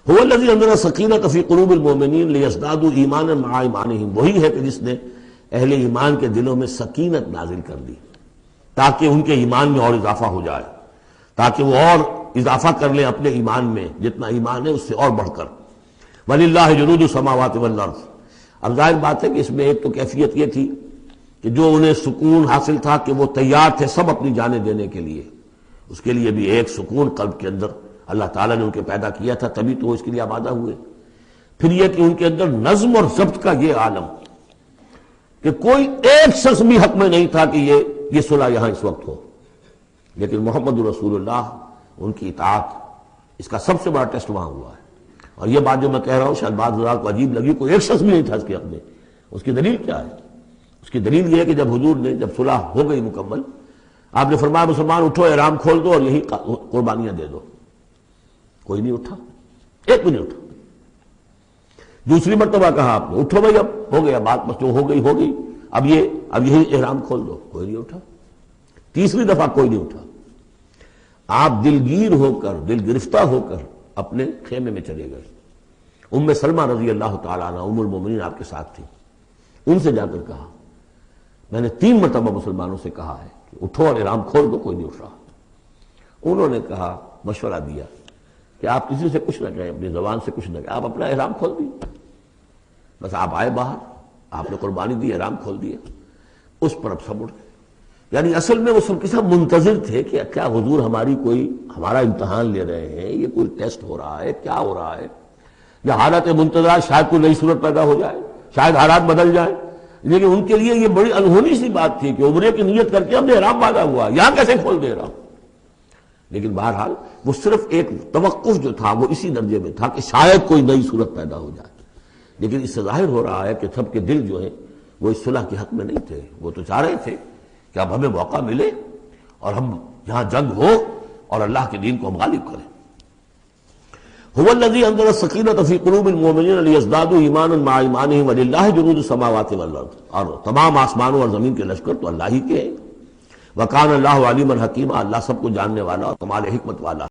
هو الذی انزل السکینۃ فی قلوب المؤمنین لیزدادوا ایمانا مع ایمانہم، وہی ہے کہ جس نے اہل ایمان کے دلوں میں سکینت نازل کر دی تاکہ ان کے ایمان میں اور اضافہ ہو جائے، تاکہ وہ اور اضافہ کر لیں اپنے ایمان میں، جتنا ایمان ہے اس سے اور بڑھ کر۔ وَلِلَّهِ جُنُودُ السَّمَاوَاتِ وَالْأَرْضِ۔ اب ظاہر بات ہے کہ اس میں ایک تو کیفیت یہ تھی کہ جو انہیں سکون حاصل تھا کہ وہ تیار تھے سب اپنی جانیں دینے کے لیے، اس کے لیے بھی ایک سکون قلب کے اندر اللہ تعالیٰ نے ان کے پیدا کیا تھا، تبھی تو وہ اس کے لیے آمادہ ہوئے۔ پھر یہ کہ ان کے اندر نظم اور ضبط کا یہ عالم کہ کوئی ایک شخص بھی حق میں نہیں تھا کہ یہ صلح یہاں اس وقت ہو، لیکن محمد رسول اللہ ان کی اطاعت، اس کا سب سے بڑا ٹیسٹ وہاں ہوا ہے۔ اور یہ بات جو میں کہہ رہا ہوں شاید بعض حضرات کو عجیب لگی، کوئی ایک شخص بھی نہیں تھا اس کے حق میں۔ اس کی دلیل کیا ہے؟ اس کی دلیل یہ ہے کہ جب حضور نے جب صلح ہو گئی مکمل، آپ نے فرمایا مسلمان اٹھو، احرام کھول دو اور یہی قربانیاں دے دو۔ کوئی نہیں اٹھا، ایک بھی نہیں اٹھا۔ دوسری مرتبہ کہا آپ نے اٹھو بھائی، اب ہو گیا بات، بس جو ہو گئی ہو گئی، اب یہی احرام کھول دو، کوئی نہیں اٹھا۔ تیسری دفعہ کوئی نہیں اٹھا۔ آپ دلگیر ہو کر، دل گرفتہ ہو کر اپنے خیمے میں چلے گئے۔ ام سلمہ رضی اللہ تعالیٰ عنہ ام المومنین آپ کے ساتھ تھی، ان سے جا کر کہا میں نے 3 مرتبہ مسلمانوں سے کہا ہے کہ اٹھو اور احرام کھول دو، کوئی نہیں اٹھ رہا۔ انہوں نے کہا، مشورہ دیا کہ آپ کسی سے کچھ نہ کہیں، اپنی زبان سے کچھ نہ کہیں، آپ اپنا احرام کھول دیے۔ بس آپ آئے باہر، آپ نے قربانی دی، احرام کھول دیا، اس پر اب سب اٹھ گئے۔ یعنی اصل میں وہ سب کے سب منتظر تھے کہ کیا حضور ہمارا امتحان لے رہے ہیں، یہ کوئی ٹیسٹ ہو رہا ہے، کیا ہو رہا ہے، یا حالت منتظر شاید کوئی نئی صورت پیدا ہو جائے، شاید حالات بدل جائیں۔ لیکن ان کے لیے یہ بڑی انہونی سی بات تھی کہ عمرے کی نیت کر کے ہم نے احرام باندھا ہوا، یہاں کیسے کھول دے رہا ہوں۔ لیکن بہرحال وہ صرف ایک توقف جو تھا وہ اسی درجے میں تھا کہ شاید کوئی نئی صورت پیدا ہو جائے۔ لیکن اس سے ظاہر ہو رہا ہے کہ سب کے دل جو ہیں وہ اس صلح کے حق میں نہیں تھے، وہ تو چاہ رہے تھے کہ اب ہمیں موقع ملے اور ہم یہاں جنگ ہو اور اللہ کے دین کو ہم غالب کریں۔ هو الذی انزل السکینۃ فی قلوب المؤمنین لیزدادوا ایمانا مع ایمانہم وللہ جنود السماوات والارض، اور تمام آسمانوں اور زمین کے لشکر تو اللہ ہی کے ہیں۔ وکان اللہ علیما حکیما، اللہ سب کو جاننے والا اور کمال حکمت والا۔